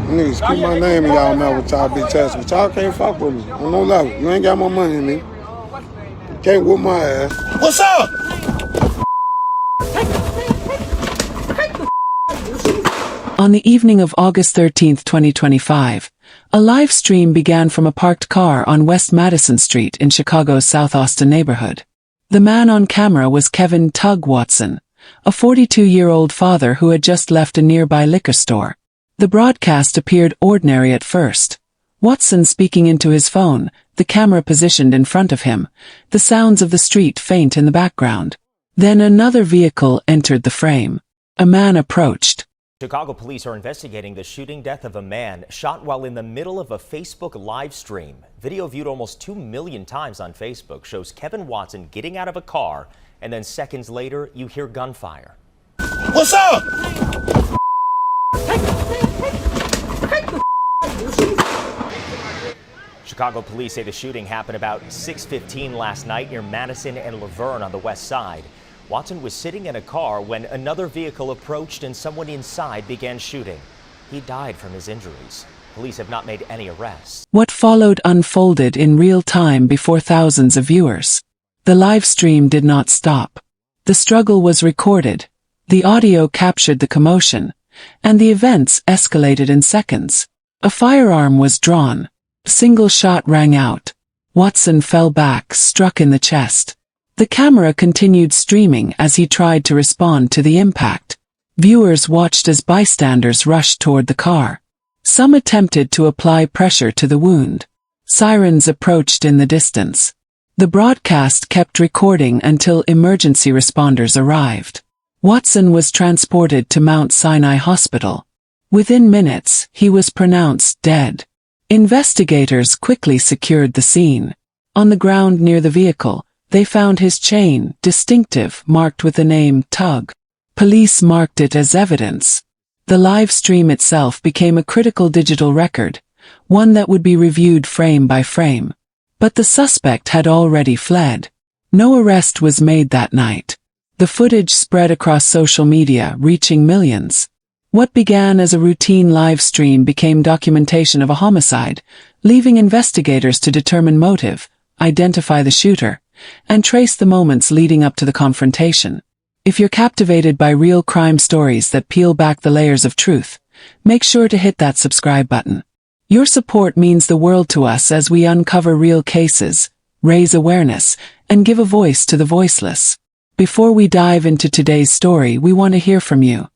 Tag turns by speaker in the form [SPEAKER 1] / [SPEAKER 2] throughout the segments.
[SPEAKER 1] Niggas keep my name in y'all mouth with y'all bitch ass, but y'all can't fuck with me on no level. You ain't got more money than me. You can't whoop my ass. What's up?
[SPEAKER 2] On the evening of August 13, 2025, a live stream began from a parked car on West Madison Street in Chicago's South Austin neighborhood. The man on camera was Kevin Tugg Watson, a 42-year-old father who had just left a nearby liquor store. The broadcast appeared ordinary at first. Watson speaking into his phone, the camera positioned in front of him, the sounds of the street faint in the background. Then another vehicle entered the frame. A man approached.
[SPEAKER 3] Chicago police are investigating the shooting death of a man shot while in the middle of a Facebook live stream. Video viewed almost 2 million times on Facebook shows Kevin Watson getting out of a car, and then seconds later, you hear gunfire.
[SPEAKER 1] What's up?
[SPEAKER 3] Chicago police say the shooting happened about 6:15 last night near Madison and Laverne on the west side. Watson was sitting in a car when another vehicle approached and someone inside began shooting. He died from his injuries. Police have not made any arrests.
[SPEAKER 2] What followed unfolded in real time before thousands of viewers. The live stream did not stop. The struggle was recorded. The audio captured the commotion, and the events escalated in seconds. A firearm was drawn. A single shot rang out. Watson fell back, struck in the chest. The camera continued streaming as he tried to respond to the impact. Viewers watched as bystanders rushed toward the car. Some attempted to apply pressure to the wound. Sirens approached in the distance. The broadcast kept recording until emergency responders arrived. Watson was transported to Mount Sinai Hospital. Within minutes, he was pronounced dead. Investigators quickly secured the scene. On the ground near the vehicle, they found his chain, distinctive, marked with the name Tugg. Police marked it as evidence. The live stream itself became a critical digital record, one that would be reviewed frame by frame. But the suspect had already fled. No arrest was made that night. The footage spread across social media, reaching millions. What began as a routine live stream became documentation of a homicide, leaving investigators to determine motive, identify the shooter, and trace the moments leading up to the confrontation. If you're captivated by real crime stories that peel back the layers of truth, make sure to hit that subscribe button. Your support means the world to us as we uncover real cases, raise awareness, and give a voice to the voiceless. Before we dive into today's story, we want to hear from you.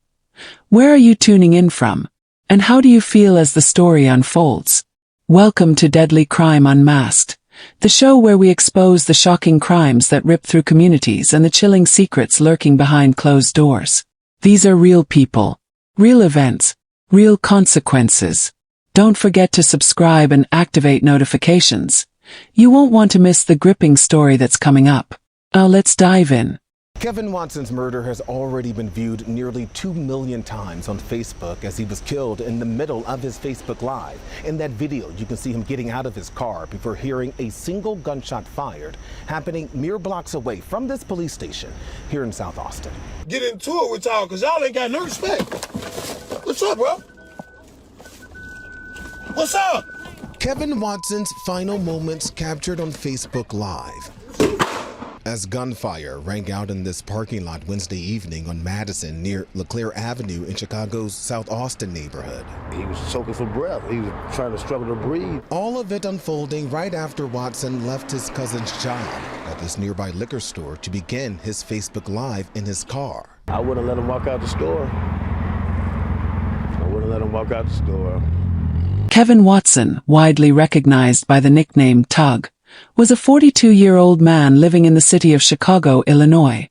[SPEAKER 2] Where are you tuning in from? And how do you feel as the story unfolds? Welcome to Deadly Crime Unmasked, the show where we expose the shocking crimes that rip through communities and the chilling secrets lurking behind closed doors. These are real people, real events, real consequences. Don't forget to subscribe and activate notifications. You won't want to miss the gripping story that's coming up. Now let's dive in.
[SPEAKER 4] Kevin Watson's murder has already been viewed nearly 2 million times on Facebook as he was killed in the middle of his Facebook Live. In that video, you can see him getting out of his car before hearing a single gunshot fired, happening mere blocks away from this police station here in South Austin.
[SPEAKER 1] Get into it with y'all, because y'all ain't got no respect. What's up, bro? What's up?
[SPEAKER 4] Kevin Watson's final moments captured on Facebook Live as gunfire rang out in this parking lot Wednesday evening on Madison near LeClaire Avenue in Chicago's South Austin neighborhood.
[SPEAKER 5] He was choking for breath. He was trying to struggle to breathe.
[SPEAKER 4] All of it unfolding right after Watson left his cousin's job at this nearby liquor store to begin his Facebook Live in his car.
[SPEAKER 5] I wouldn't let him walk out the store.
[SPEAKER 2] Kevin Watson, widely recognized by the nickname Tugg, was a 42-year-old man living in the city of Chicago, Illinois.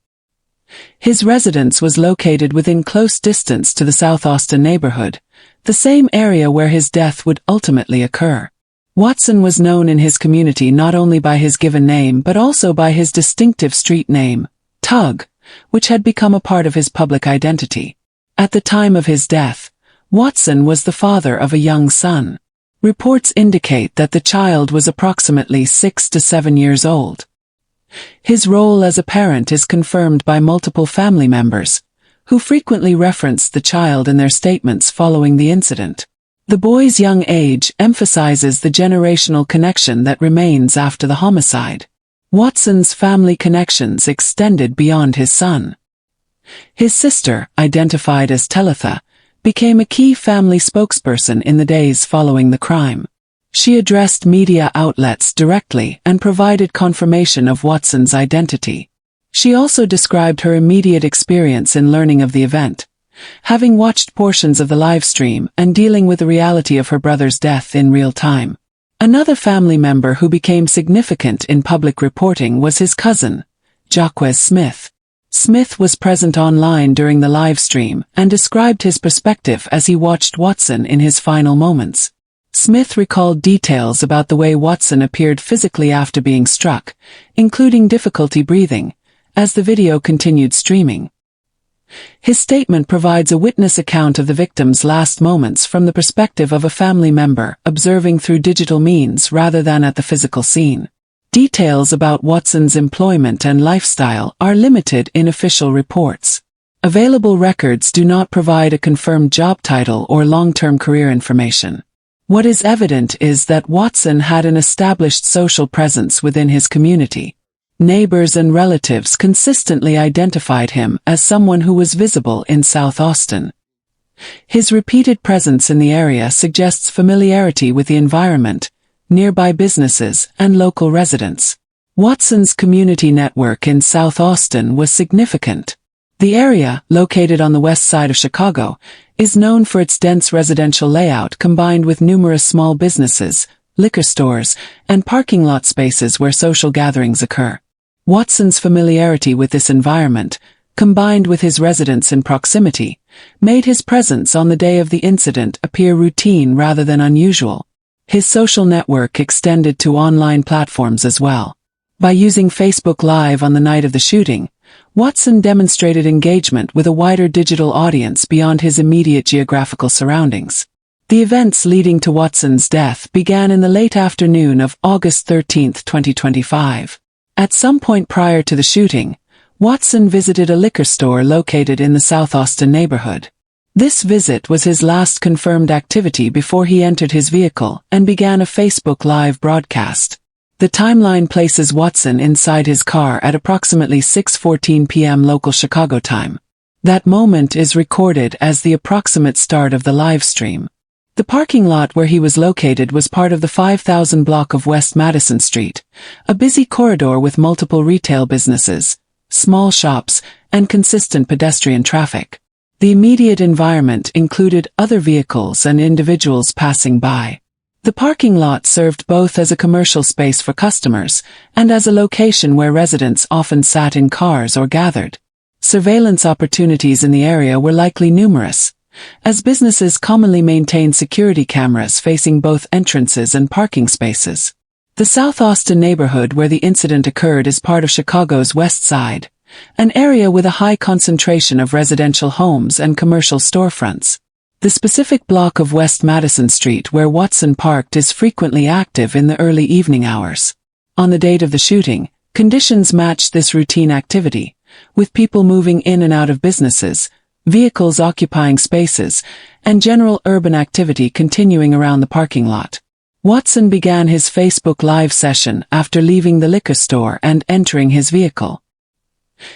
[SPEAKER 2] His residence was located within close distance to the South Austin neighborhood, the same area where his death would ultimately occur. Watson was known in his community not only by his given name but also by his distinctive street name, Tugg, which had become a part of his public identity. At the time of his death, Watson was the father of a young son. Reports indicate that the child was approximately 6 to 7 years old. His role as a parent is confirmed by multiple family members, who frequently referenced the child in their statements following the incident. The boy's young age emphasizes the generational connection that remains after the homicide. Watson's family connections extended beyond his son. His sister, identified as Talitha, became a key family spokesperson in the days following the crime. She addressed media outlets directly and provided confirmation of Watson's identity. She also described her immediate experience in learning of the event, having watched portions of the live stream and dealing with the reality of her brother's death in real time. Another family member who became significant in public reporting was his cousin, Jacques Smith. Smith was present online during the live stream and described his perspective as he watched Watson in his final moments. Smith recalled details about the way Watson appeared physically after being struck, including difficulty breathing, as the video continued streaming. His statement provides a witness account of the victim's last moments from the perspective of a family member observing through digital means rather than at the physical scene. Details about Watson's employment and lifestyle are limited in official reports. Available records do not provide a confirmed job title or long-term career information. What is evident is that Watson had an established social presence within his community. Neighbors and relatives consistently identified him as someone who was visible in South Austin. His repeated presence in the area suggests familiarity with the environment, nearby businesses, and local residents. Watson's community network in South Austin was significant. The area, located on the west side of Chicago, is known for its dense residential layout combined with numerous small businesses, liquor stores, and parking lot spaces where social gatherings occur. Watson's familiarity with this environment, combined with his residence in proximity, made his presence on the day of the incident appear routine rather than unusual. His social network extended to online platforms as well. By using Facebook Live on the night of the shooting, Watson demonstrated engagement with a wider digital audience beyond his immediate geographical surroundings. The events leading to Watson's death began in the late afternoon of August 13, 2025. At some point prior to the shooting, Watson visited a liquor store located in the South Austin neighborhood. This visit was his last confirmed activity before he entered his vehicle and began a Facebook Live broadcast. The timeline places Watson inside his car at approximately 6:14 p.m. local Chicago time. That moment is recorded as the approximate start of the live stream. The parking lot where he was located was part of the 5,000 block of West Madison Street, a busy corridor with multiple retail businesses, small shops, and consistent pedestrian traffic. The immediate environment included other vehicles and individuals passing by. The parking lot served both as a commercial space for customers and as a location where residents often sat in cars or gathered. Surveillance opportunities in the area were likely numerous, as businesses commonly maintain security cameras facing both entrances and parking spaces. The South Austin neighborhood where the incident occurred is part of Chicago's West Side, an area with a high concentration of residential homes and commercial storefronts. The specific block of West Madison Street where Watson parked is frequently active in the early evening hours. On the date of the shooting, conditions matched this routine activity, with people moving in and out of businesses, vehicles occupying spaces, and general urban activity continuing around the parking lot. Watson began his Facebook Live session after leaving the liquor store and entering his vehicle.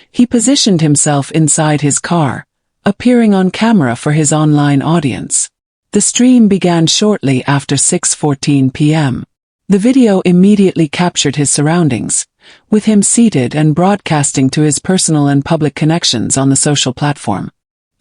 [SPEAKER 2] He positioned himself inside his car, appearing on camera for his online audience. The stream began shortly after 6:14 p.m. The video immediately captured his surroundings, with him seated and broadcasting to his personal and public connections on the social platform.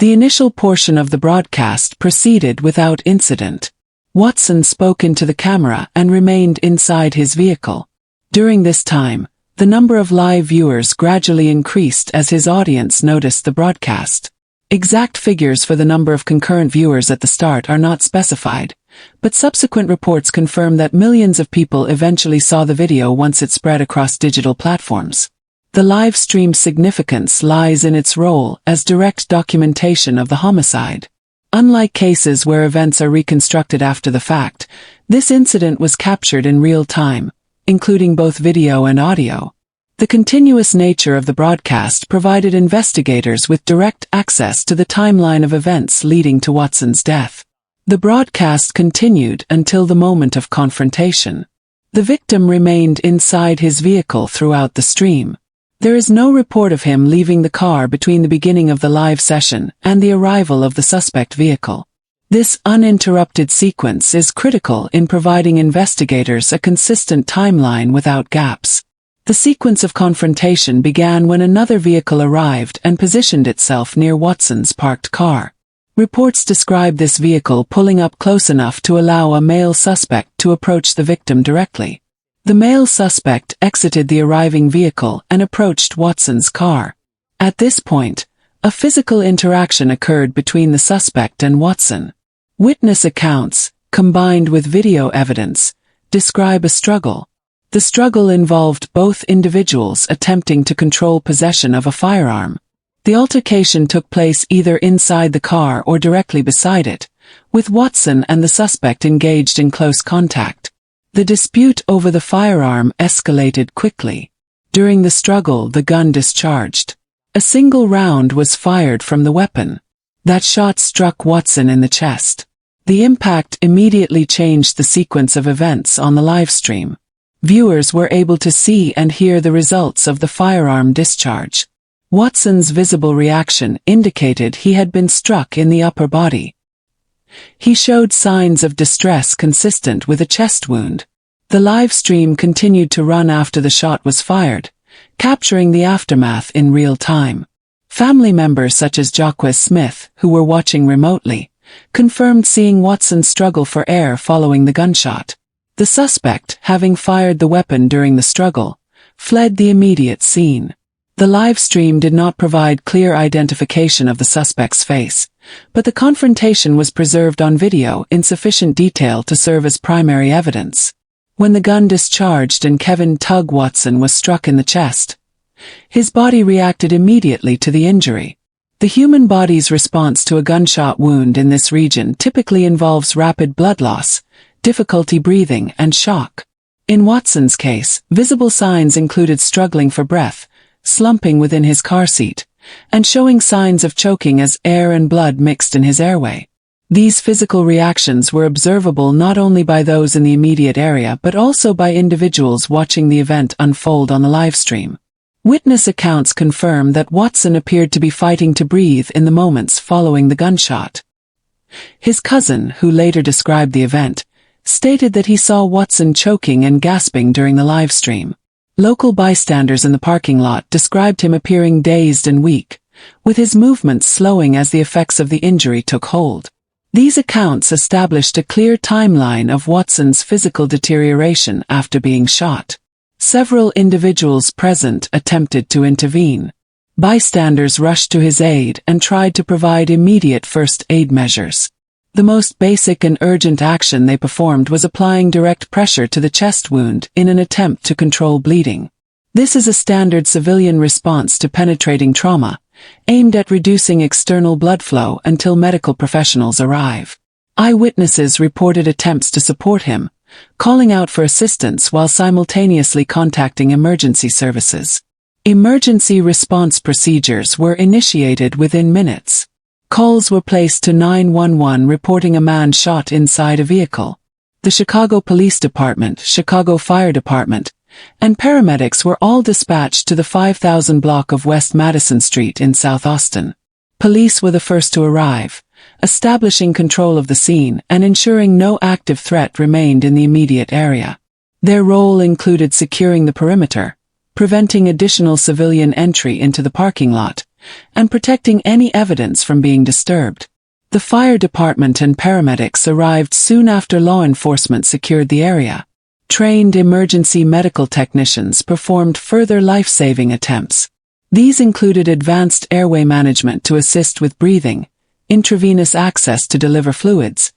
[SPEAKER 2] The initial portion of the broadcast proceeded without incident. Watson spoke into the camera and remained inside his vehicle. During this time, the number of live viewers gradually increased as his audience noticed the broadcast. Exact figures for the number of concurrent viewers at the start are not specified, but subsequent reports confirm that millions of people eventually saw the video once it spread across digital platforms. The live stream's significance lies in its role as direct documentation of the homicide. Unlike cases where events are reconstructed after the fact, this incident was captured in real time, including both video and audio. The continuous nature of the broadcast provided investigators with direct access to the timeline of events leading to Watson's death. The broadcast continued until the moment of confrontation. The victim remained inside his vehicle throughout the stream. There is no report of him leaving the car between the beginning of the live session and the arrival of the suspect vehicle. This uninterrupted sequence is critical in providing investigators a consistent timeline without gaps. The sequence of confrontation began when another vehicle arrived and positioned itself near Watson's parked car. Reports describe this vehicle pulling up close enough to allow a male suspect to approach the victim directly. The male suspect exited the arriving vehicle and approached Watson's car. At this point, a physical interaction occurred between the suspect and Watson. Witness accounts, combined with video evidence, describe a struggle. The struggle involved both individuals attempting to control possession of a firearm. The altercation took place either inside the car or directly beside it, with Watson and the suspect engaged in close contact. The dispute over the firearm escalated quickly. During the struggle, the gun discharged. A single round was fired from the weapon. That shot struck Watson in the chest. The impact immediately changed the sequence of events on the live stream. Viewers were able to see and hear the results of the firearm discharge. Watson's visible reaction indicated he had been struck in the upper body. He showed signs of distress consistent with a chest wound. The live stream continued to run after the shot was fired, capturing the aftermath in real time. Family members such as Jacques Smith, who were watching remotely, confirmed seeing Watson struggle for air following the gunshot. The suspect, having fired the weapon during the struggle, fled the immediate scene. The live stream did not provide clear identification of the suspect's face, but the confrontation was preserved on video in sufficient detail to serve as primary evidence. When the gun discharged and Tugg Watson was struck in the chest, his body reacted immediately to the injury. The human body's response to a gunshot wound in this region typically involves rapid blood loss, difficulty breathing, and shock. In Watson's case, visible signs included struggling for breath, slumping within his car seat, and showing signs of choking as air and blood mixed in his airway. These physical reactions were observable not only by those in the immediate area but also by individuals watching the event unfold on the livestream. Witness accounts confirm that Watson appeared to be fighting to breathe in the moments following the gunshot. His cousin, who later described the event, stated that he saw Watson choking and gasping during the livestream. Local bystanders in the parking lot described him appearing dazed and weak, with his movements slowing as the effects of the injury took hold. These accounts established a clear timeline of Watson's physical deterioration after being shot. Several individuals present attempted to intervene. Bystanders rushed to his aid and tried to provide immediate first aid measures. The most basic and urgent action they performed was applying direct pressure to the chest wound in an attempt to control bleeding. This is a standard civilian response to penetrating trauma, aimed at reducing external blood flow until medical professionals arrive. Eyewitnesses reported attempts to support him, calling out for assistance while simultaneously contacting emergency services. Emergency response procedures were initiated within minutes. Calls were placed to 911 reporting a man shot inside a vehicle. The Chicago Police Department, Chicago Fire Department, and paramedics were all dispatched to the 5000 block of West Madison Street in South Austin. Police were the first to arrive, establishing control of the scene and ensuring no active threat remained in the immediate area. Their role included securing the perimeter, preventing additional civilian entry into the parking lot, and protecting any evidence from being disturbed. The fire department and paramedics arrived soon after law enforcement secured the area. Trained emergency medical technicians performed further life-saving attempts. These included advanced airway management to assist with breathing, intravenous access to deliver fluids,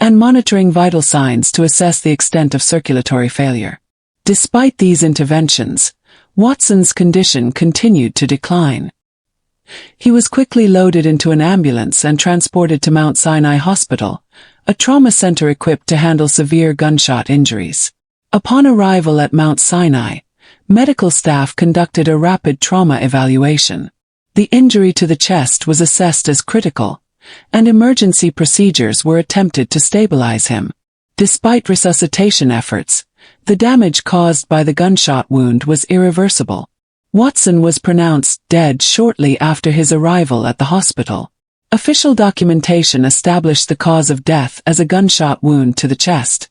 [SPEAKER 2] and monitoring vital signs to assess the extent of circulatory failure. Despite these interventions, Watson's condition continued to decline. He was quickly loaded into an ambulance and transported to Mount Sinai Hospital, a trauma center equipped to handle severe gunshot injuries. Upon arrival at Mount Sinai, medical staff conducted a rapid trauma evaluation. The injury to the chest was assessed as critical, and emergency procedures were attempted to stabilize him. Despite resuscitation efforts, the damage caused by the gunshot wound was irreversible. Watson was pronounced dead shortly after his arrival at the hospital. Official documentation established the cause of death as a gunshot wound to the chest,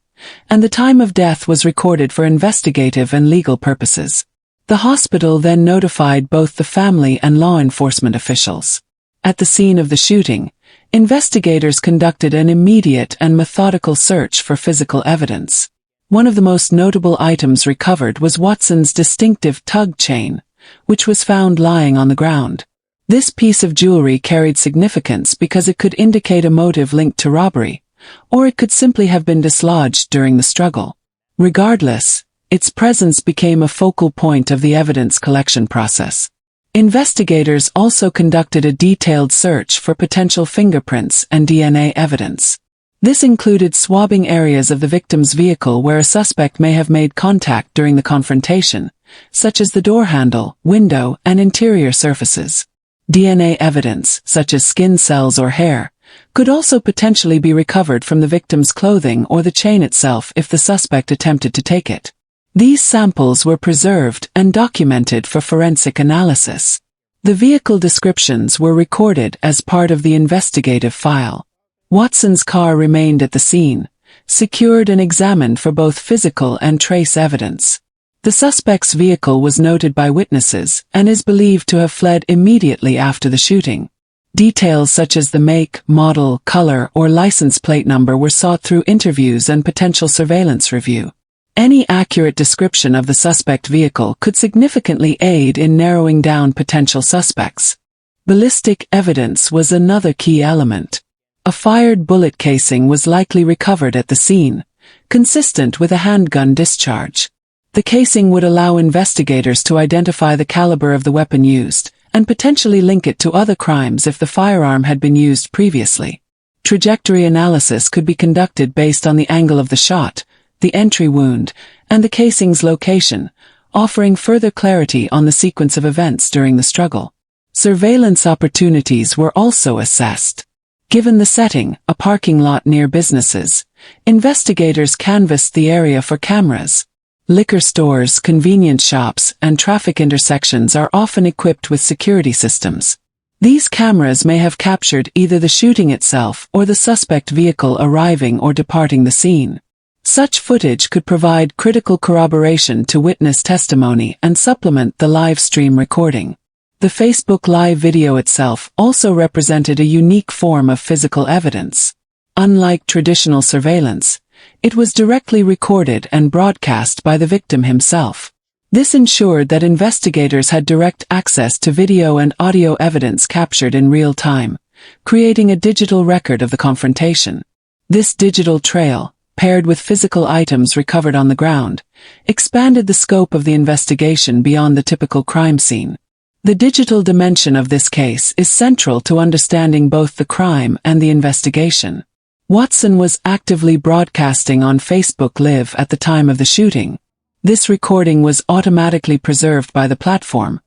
[SPEAKER 2] and the time of death was recorded for investigative and legal purposes. The hospital then notified both the family and law enforcement officials. At the scene of the shooting, investigators conducted an immediate and methodical search for physical evidence. One of the most notable items recovered was Watson's distinctive Tugg chain, which was found lying on the ground. This piece of jewelry carried significance because it could indicate a motive linked to robbery, or it could simply have been dislodged during the struggle. Regardless, its presence became a focal point of the evidence collection process. Investigators also conducted a detailed search for potential fingerprints and DNA evidence. This included swabbing areas of the victim's vehicle where a suspect may have made contact during the confrontation, such as the door handle, window, and interior surfaces. DNA evidence, such as skin cells or hair, could also potentially be recovered from the victim's clothing or the chain itself if the suspect attempted to take it. These samples were preserved and documented for forensic analysis. The vehicle descriptions were recorded as part of the investigative file. Watson's car remained at the scene, secured and examined for both physical and trace evidence. The suspect's vehicle was noted by witnesses and is believed to have fled immediately after the shooting. Details such as the make, model, color, or license plate number were sought through interviews and potential surveillance review. Any accurate description of the suspect vehicle could significantly aid in narrowing down potential suspects. Ballistic evidence was another key element. A fired bullet casing was likely recovered at the scene, consistent with a handgun discharge. The casing would allow investigators to identify the caliber of the weapon used, and potentially link it to other crimes if the firearm had been used previously. Trajectory analysis could be conducted based on the angle of the shot, the entry wound, and the casing's location, offering further clarity on the sequence of events during the struggle. Surveillance opportunities were also assessed. Given the setting, a parking lot near businesses, investigators canvassed the area for cameras. Liquor stores, convenience shops, and traffic intersections are often equipped with security systems. These cameras may have captured either the shooting itself or the suspect vehicle arriving or departing the scene. Such footage could provide critical corroboration to witness testimony and supplement the live stream recording. The Facebook Live video itself also represented a unique form of physical evidence. Unlike traditional surveillance, it was directly recorded and broadcast by the victim himself. This ensured that investigators had direct access to video and audio evidence captured in real time, creating a digital record of the confrontation. This digital trail, paired with physical items recovered on the ground, expanded the scope of the investigation beyond the typical crime scene. The digital dimension of this case is central to understanding both the crime and the investigation. Watson was actively broadcasting on Facebook Live at the time of the shooting. This recording was automatically preserved by the platform,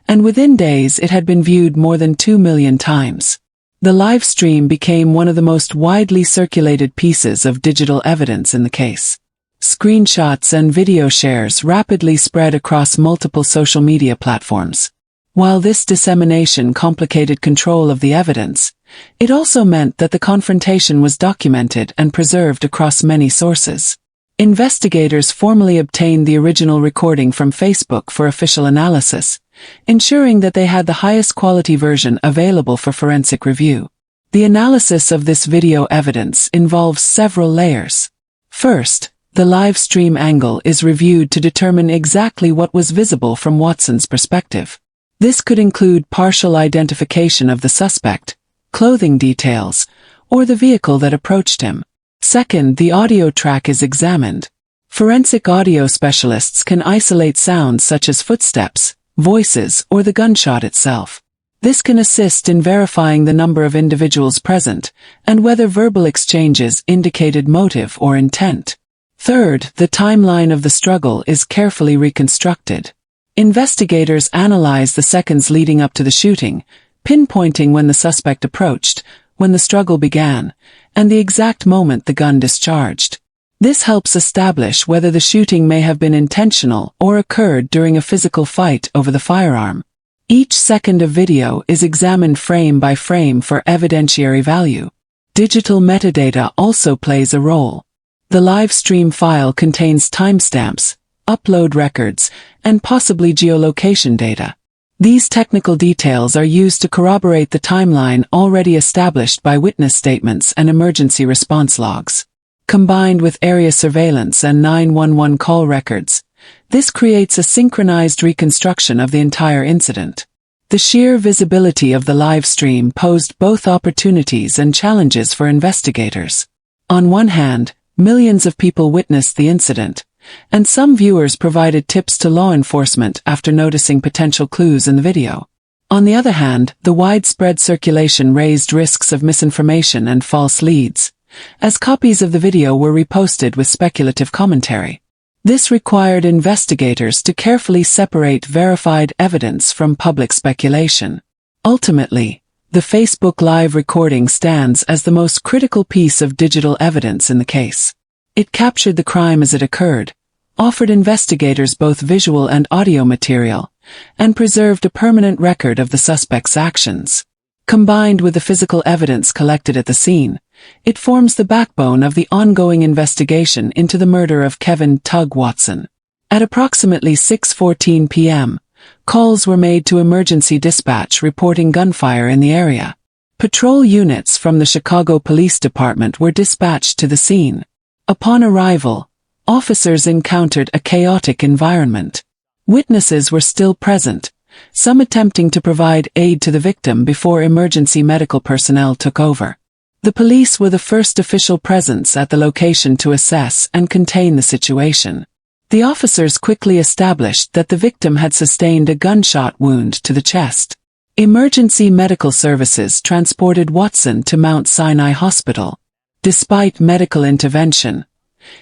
[SPEAKER 2] and within days it had been viewed more than 2 million times. The live stream became one of the most widely circulated pieces of digital evidence in the case. Screenshots and video shares rapidly spread across multiple social media platforms. While this dissemination complicated control of the evidence, it also meant that the confrontation was documented and preserved across many sources. Investigators formally obtained the original recording from Facebook for official analysis, ensuring that they had the highest quality version available for forensic review. The analysis of this video evidence involves several layers. First, the live stream angle is reviewed to determine exactly what was visible from Watson's perspective. This could include partial identification of the suspect, clothing details, or the vehicle that approached him. Second, the audio track is examined. Forensic audio specialists can isolate sounds such as footsteps, voices, or the gunshot itself. This can assist in verifying the number of individuals present and whether verbal exchanges indicated motive or intent. Third, the timeline of the struggle is carefully reconstructed. Investigators analyze the seconds leading up to the shooting, pinpointing when the suspect approached, when the struggle began, and the exact moment the gun discharged. This helps establish whether the shooting may have been intentional or occurred during a physical fight over the firearm. Each second of video is examined frame by frame for evidentiary value. Digital metadata also plays a role. The live stream file contains timestamps, upload records, and possibly geolocation data. These technical details are used to corroborate the timeline already established by witness statements and emergency response logs. Combined with area surveillance and 911 call records, this creates a synchronized reconstruction of the entire incident. The sheer visibility of the live stream posed both opportunities and challenges for investigators. On one hand, millions of people witnessed the incident, and some viewers provided tips to law enforcement after noticing potential clues in the video. On the other hand, the widespread circulation raised risks of misinformation and false leads, as copies of the video were reposted with speculative commentary. This required investigators to carefully separate verified evidence from public speculation. Ultimately, the Facebook Live recording stands as the most critical piece of digital evidence in the case. It captured the crime as it occurred, offered investigators both visual and audio material, and preserved a permanent record of the suspect's actions. Combined with the physical evidence collected at the scene, it forms the backbone of the ongoing investigation into the murder of Kevin "Tugg" Watson. At approximately 6:14 p.m., calls were made to emergency dispatch reporting gunfire in the area. Patrol units from the Chicago Police Department were dispatched to the scene. Upon arrival, officers encountered a chaotic environment. Witnesses were still present, some attempting to provide aid to the victim before emergency medical personnel took over. The police were the first official presence at the location to assess and contain the situation. The officers quickly established that the victim had sustained a gunshot wound to the chest. Emergency medical services transported Watson to Mount Sinai Hospital. Despite medical intervention,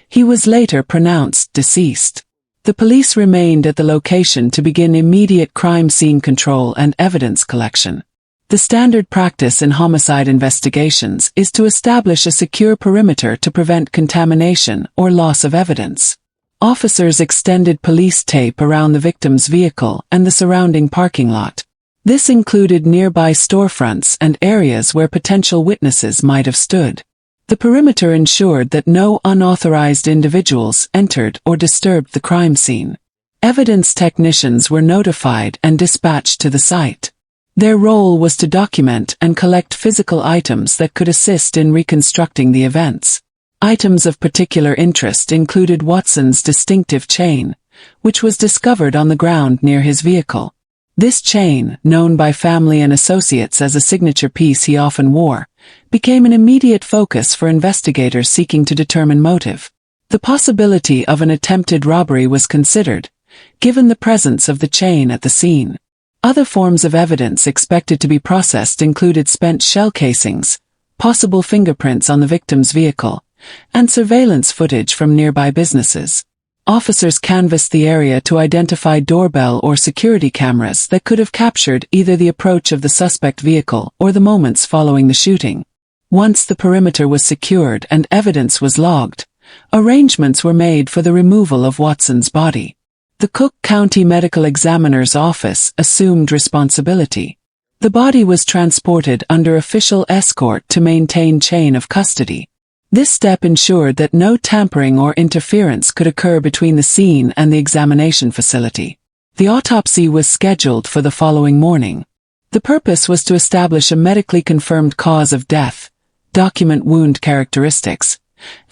[SPEAKER 2] he was later pronounced deceased. The police remained at the location to begin immediate crime scene control and evidence collection. The standard practice in homicide investigations is to establish a secure perimeter to prevent contamination or loss of evidence. Officers extended police tape around the victim's vehicle and the surrounding parking lot. This included nearby storefronts and areas where potential witnesses might have stood. The perimeter ensured that no unauthorized individuals entered or disturbed the crime scene. Evidence technicians were notified and dispatched to the site. Their role was to document and collect physical items that could assist in reconstructing the events. Items of particular interest included Watson's distinctive chain, which was discovered on the ground near his vehicle. This chain, known by family and associates as a signature piece he often wore, became an immediate focus for investigators seeking to determine motive. The possibility of an attempted robbery was considered, given the presence of the chain at the scene. Other forms of evidence expected to be processed included spent shell casings, possible fingerprints on the victim's vehicle, and surveillance footage from nearby businesses. Officers canvassed the area to identify doorbell or security cameras that could have captured either the approach of the suspect vehicle or the moments following the shooting. Once the perimeter was secured and evidence was logged, arrangements were made for the removal of Watson's body. The Cook County Medical Examiner's Office assumed responsibility. The body was transported under official escort to maintain chain of custody. This step ensured that no tampering or interference could occur between the scene and the examination facility. The autopsy was scheduled for the following morning. The purpose was to establish a medically confirmed cause of death, document wound characteristics,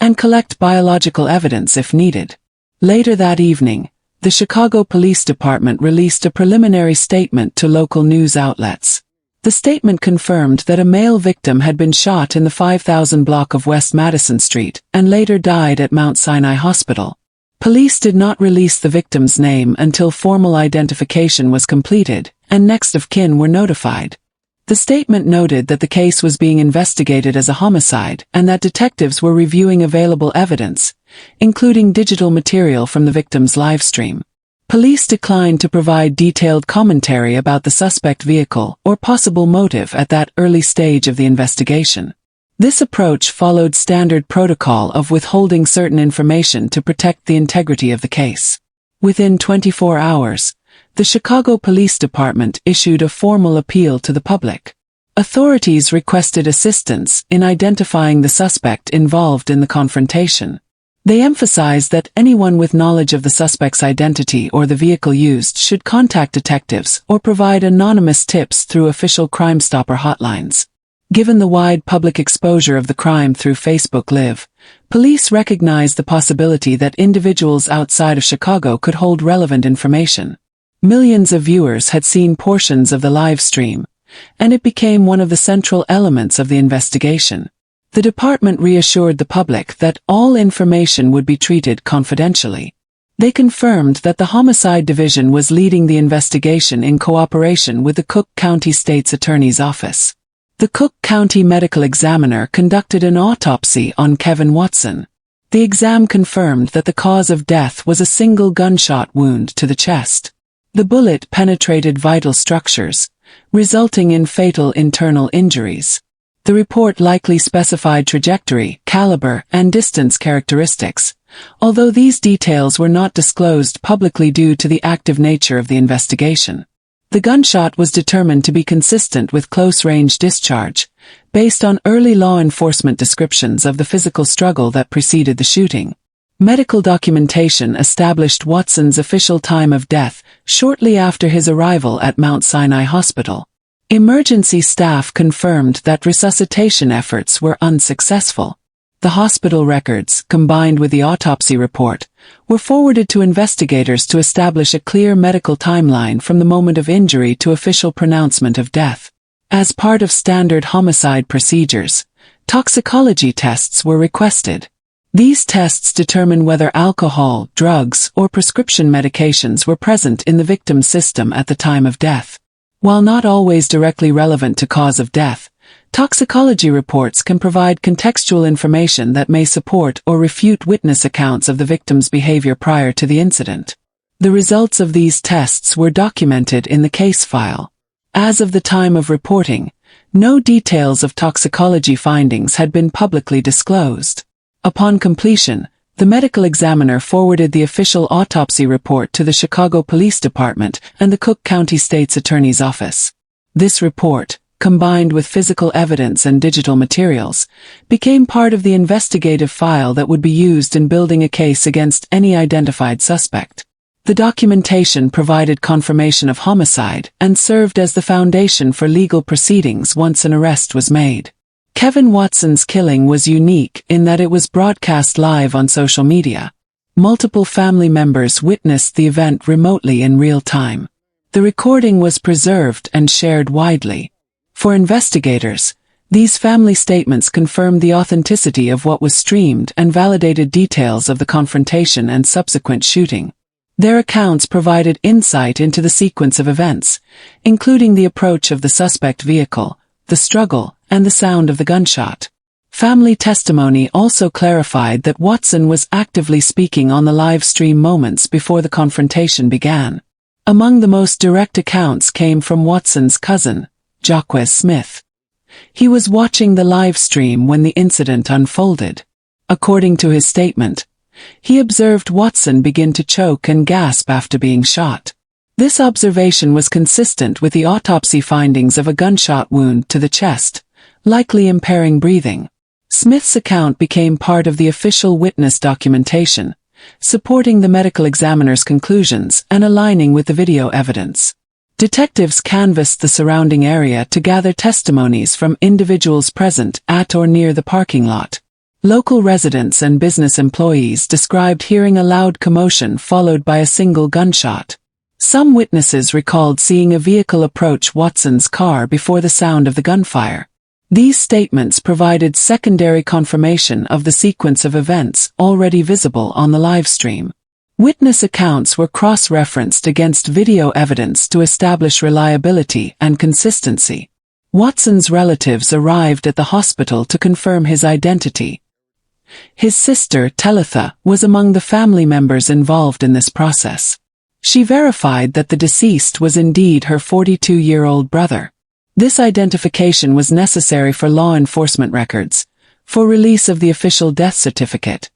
[SPEAKER 2] and collect biological evidence if needed. Later that evening, the Chicago Police Department released a preliminary statement to local news outlets. The statement confirmed that a male victim had been shot in the 5000 block of West Madison Street and later died at Mount Sinai Hospital. Police did not release the victim's name until formal identification was completed and next of kin were notified. The statement noted that the case was being investigated as a homicide and that detectives were reviewing available evidence, including digital material from the victim's live stream. Police declined to provide detailed commentary about the suspect vehicle or possible motive at that early stage of the investigation. This approach followed standard protocol of withholding certain information to protect the integrity of the case. Within 24 hours, the Chicago Police Department issued a formal appeal to the public. Authorities requested assistance in identifying the suspect involved in the confrontation. They emphasized that anyone with knowledge of the suspect's identity or the vehicle used should contact detectives or provide anonymous tips through official Crime Stopper hotlines. Given the wide public exposure of the crime through Facebook Live, police recognized the possibility that individuals outside of Chicago could hold relevant information. Millions of viewers had seen portions of the live stream, and it became one of the central elements of the investigation. The department reassured the public that all information would be treated confidentially. They confirmed that the Homicide Division was leading the investigation in cooperation with the Cook County State's Attorney's Office. The Cook County Medical Examiner conducted an autopsy on Kevin Watson. The exam confirmed that the cause of death was a single gunshot wound to the chest. The bullet penetrated vital structures, resulting in fatal internal injuries. The report likely specified trajectory, caliber, and distance characteristics, although these details were not disclosed publicly due to the active nature of the investigation. The gunshot was determined to be consistent with close-range discharge, based on early law enforcement descriptions of the physical struggle that preceded the shooting. Medical documentation established Watson's official time of death shortly after his arrival at Mount Sinai Hospital. Emergency staff confirmed that resuscitation efforts were unsuccessful. The hospital records, combined with the autopsy report, were forwarded to investigators to establish a clear medical timeline from the moment of injury to official pronouncement of death. As part of standard homicide procedures, toxicology tests were requested. These tests determine whether alcohol, drugs, or prescription medications were present in the victim's system at the time of death. While not always directly relevant to cause of death, toxicology reports can provide contextual information that may support or refute witness accounts of the victim's behavior prior to the incident. The results of these tests were documented in the case file. As of the time of reporting, no details of toxicology findings had been publicly disclosed. Upon completion, the medical examiner forwarded the official autopsy report to the Chicago Police Department and the Cook County State's Attorney's Office. This report, combined with physical evidence and digital materials, became part of the investigative file that would be used in building a case against any identified suspect. The documentation provided confirmation of homicide and served as the foundation for legal proceedings once an arrest was made. Kevin Watson's killing was unique in that it was broadcast live on social media. Multiple family members witnessed the event remotely in real time. The recording was preserved and shared widely. For investigators, these family statements confirmed the authenticity of what was streamed and validated details of the confrontation and subsequent shooting. Their accounts provided insight into the sequence of events, including the approach of the suspect vehicle, the struggle, and the sound of the gunshot. Family testimony also clarified that Watson was actively speaking on the live stream moments before the confrontation began. Among the most direct accounts came from Watson's cousin, Jaquez Smith. He was watching the live stream when the incident unfolded. According to his statement, he observed Watson begin to choke and gasp after being shot. This observation was consistent with the autopsy findings of a gunshot wound to the chest, likely impairing breathing. Smith's account became part of the official witness documentation, supporting the medical examiner's conclusions and aligning with the video evidence. Detectives canvassed the surrounding area to gather testimonies from individuals present at or near the parking lot. Local residents and business employees described hearing a loud commotion followed by a single gunshot. Some witnesses recalled seeing a vehicle approach Watson's car before the sound of the gunfire. These statements provided secondary confirmation of the sequence of events already visible on the live stream. Witness accounts were cross-referenced against video evidence to establish reliability and consistency. Watson's relatives arrived at the hospital to confirm his identity. His sister, Talitha, was among the family members involved in this process. She verified that the deceased was indeed her 42-year-old brother. This identification was necessary for law enforcement records, for release of the official death certificate,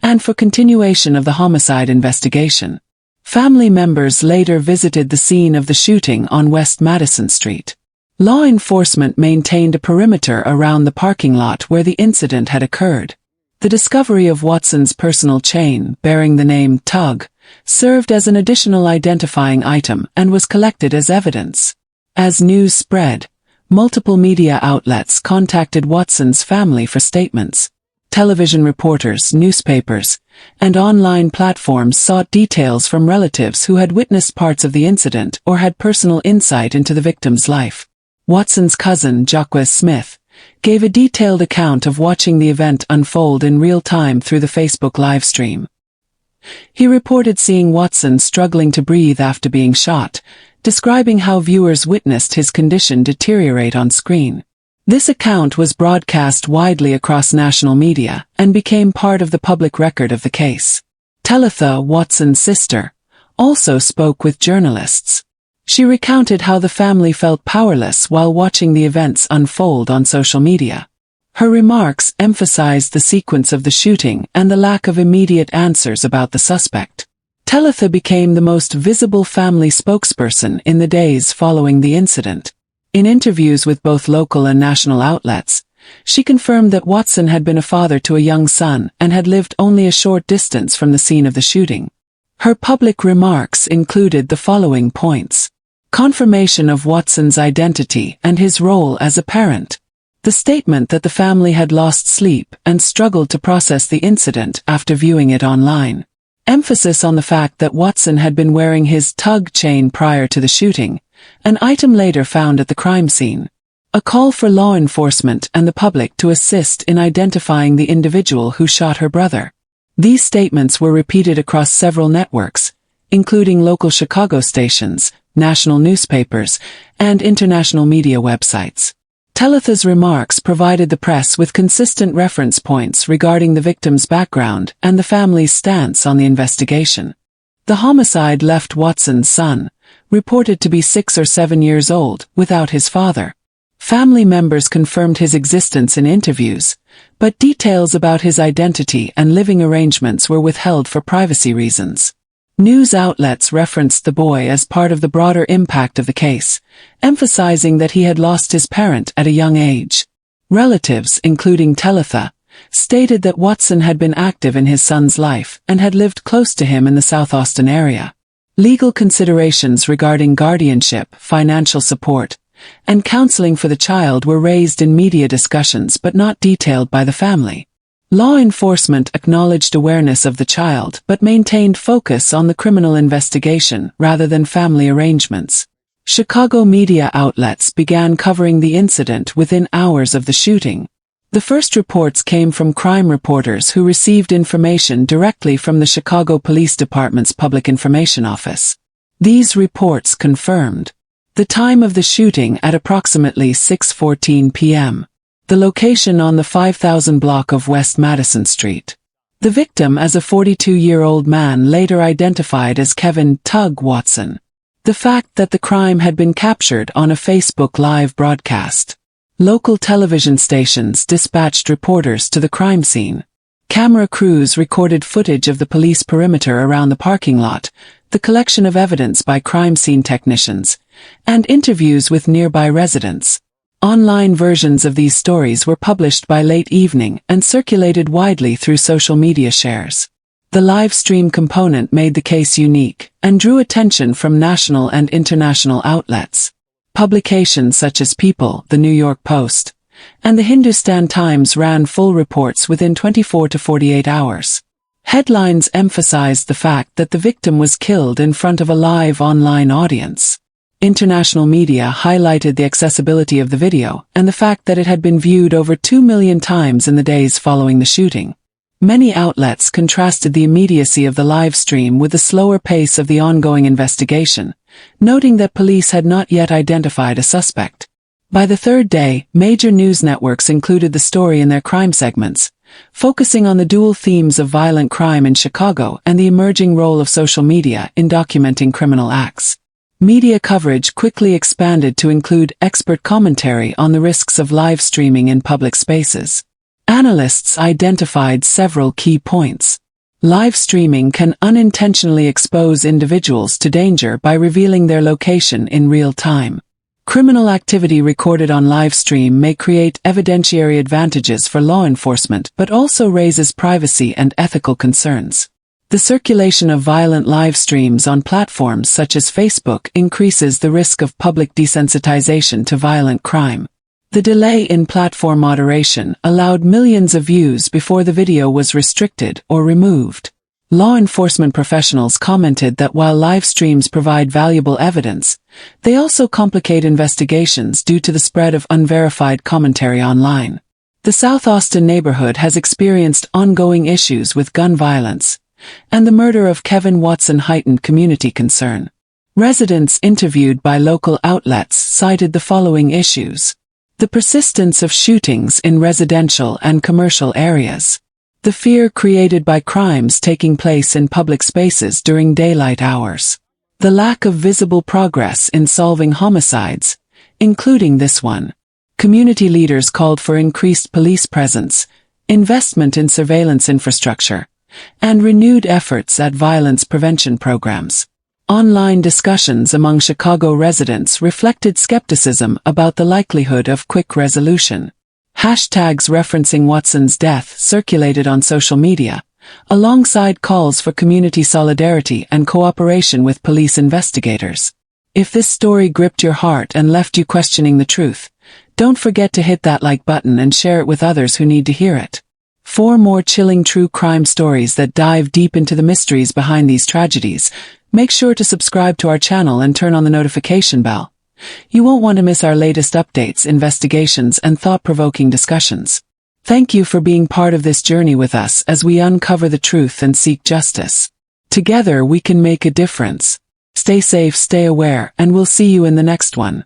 [SPEAKER 2] and for continuation of the homicide investigation. Family members later visited the scene of the shooting on West Madison Street. Law enforcement maintained a perimeter around the parking lot where the incident had occurred. The discovery of Watson's personal chain, bearing the name Tugg, served as an additional identifying item and was collected as evidence. As news spread, multiple media outlets contacted Watson's family for statements. Television reporters, newspapers, and online platforms sought details from relatives who had witnessed parts of the incident or had personal insight into the victim's life. Watson's cousin, Jacques Smith, gave a detailed account of watching the event unfold in real time through the Facebook live stream. He reported seeing Watson struggling to breathe after being shot, describing how viewers witnessed his condition deteriorate on screen. This account was broadcast widely across national media and became part of the public record of the case. Talitha, Watson's sister, also spoke with journalists. She recounted how the family felt powerless while watching the events unfold on social media. Her remarks emphasized the sequence of the shooting and the lack of immediate answers about the suspect. Talitha became the most visible family spokesperson in the days following the incident. In interviews with both local and national outlets, she confirmed that Watson had been a father to a young son and had lived only a short distance from the scene of the shooting. Her public remarks included the following points: confirmation of Watson's identity and his role as a parent, the statement that the family had lost sleep and struggled to process the incident after viewing it online, emphasis on the fact that Watson had been wearing his Tugg chain prior to the shooting, an item later found at the crime scene, a call for law enforcement and the public to assist in identifying the individual who shot her brother. These statements were repeated across several networks, including local Chicago stations, national newspapers, and international media websites. Talitha's remarks provided the press with consistent reference points regarding the victim's background and the family's stance on the investigation. The homicide left Watson's son, reported to be 6 or 7 years old, without his father. Family members confirmed his existence in interviews, but details about his identity and living arrangements were withheld for privacy reasons. News outlets referenced the boy as part of the broader impact of the case, emphasizing that he had lost his parent at a young age. Relatives, including Talitha, stated that Watson had been active in his son's life and had lived close to him in the South Austin area. Legal considerations regarding guardianship, financial support, and counseling for the child were raised in media discussions but not detailed by the family. Law enforcement acknowledged awareness of the child but maintained focus on the criminal investigation rather than family arrangements. Chicago media outlets began covering the incident within hours of the shooting. The first reports came from crime reporters who received information directly from the Chicago Police Department's Public Information Office. These reports confirmed the time of the shooting at approximately 6:14 p.m. The location on the 5000 block of West Madison Street. The victim as a 42-year-old man later identified as Kevin Tugg Watson. The fact that the crime had been captured on a Facebook Live broadcast. Local television stations dispatched reporters to the crime scene. Camera crews recorded footage of the police perimeter around the parking lot, the collection of evidence by crime scene technicians, and interviews with nearby residents. Online versions of these stories were published by late evening and circulated widely through social media shares. The live stream component made the case unique and drew attention from national and international outlets. Publications such as People, The New York Post, and the Hindustan Times ran full reports within 24 to 48 hours. Headlines emphasized the fact that the victim was killed in front of a live online audience. International media highlighted the accessibility of the video and the fact that it had been viewed over 2 million times in the days following the shooting. Many outlets contrasted the immediacy of the live stream with the slower pace of the ongoing investigation, noting that police had not yet identified a suspect. By the third day, major news networks included the story in their crime segments, focusing on the dual themes of violent crime in Chicago and the emerging role of social media in documenting criminal acts. Media coverage quickly expanded to include expert commentary on the risks of live streaming in public spaces. Analysts identified several key points. Live streaming can unintentionally expose individuals to danger by revealing their location in real time. Criminal activity recorded on live stream may create evidentiary advantages for law enforcement but also raises privacy and ethical concerns. The circulation of violent live streams on platforms such as Facebook increases the risk of public desensitization to violent crime. The delay in platform moderation allowed millions of views before the video was restricted or removed. Law enforcement professionals commented that while live streams provide valuable evidence, they also complicate investigations due to the spread of unverified commentary online. The South Austin neighborhood has experienced ongoing issues with gun violence, and the murder of Kevin Watson heightened community concern. Residents interviewed by local outlets cited the following issues: the persistence of shootings in residential and commercial areas, the fear created by crimes taking place in public spaces during daylight hours, the lack of visible progress in solving homicides, including this one. Community leaders called for increased police presence, investment in surveillance infrastructure, and renewed efforts at violence prevention programs. Online discussions among Chicago residents reflected skepticism about the likelihood of quick resolution. Hashtags referencing Watson's death circulated on social media, alongside calls for community solidarity and cooperation with police investigators. If this story gripped your heart and left you questioning the truth, don't forget to hit that like button and share it with others who need to hear it. For more chilling true crime stories that dive deep into the mysteries behind these tragedies, make sure to subscribe to our channel and turn on the notification bell. You won't want to miss our latest updates, investigations, and thought-provoking discussions. Thank you for being part of this journey with us as we uncover the truth and seek justice. Together we can make a difference. Stay safe, stay aware, and we'll see you in the next one.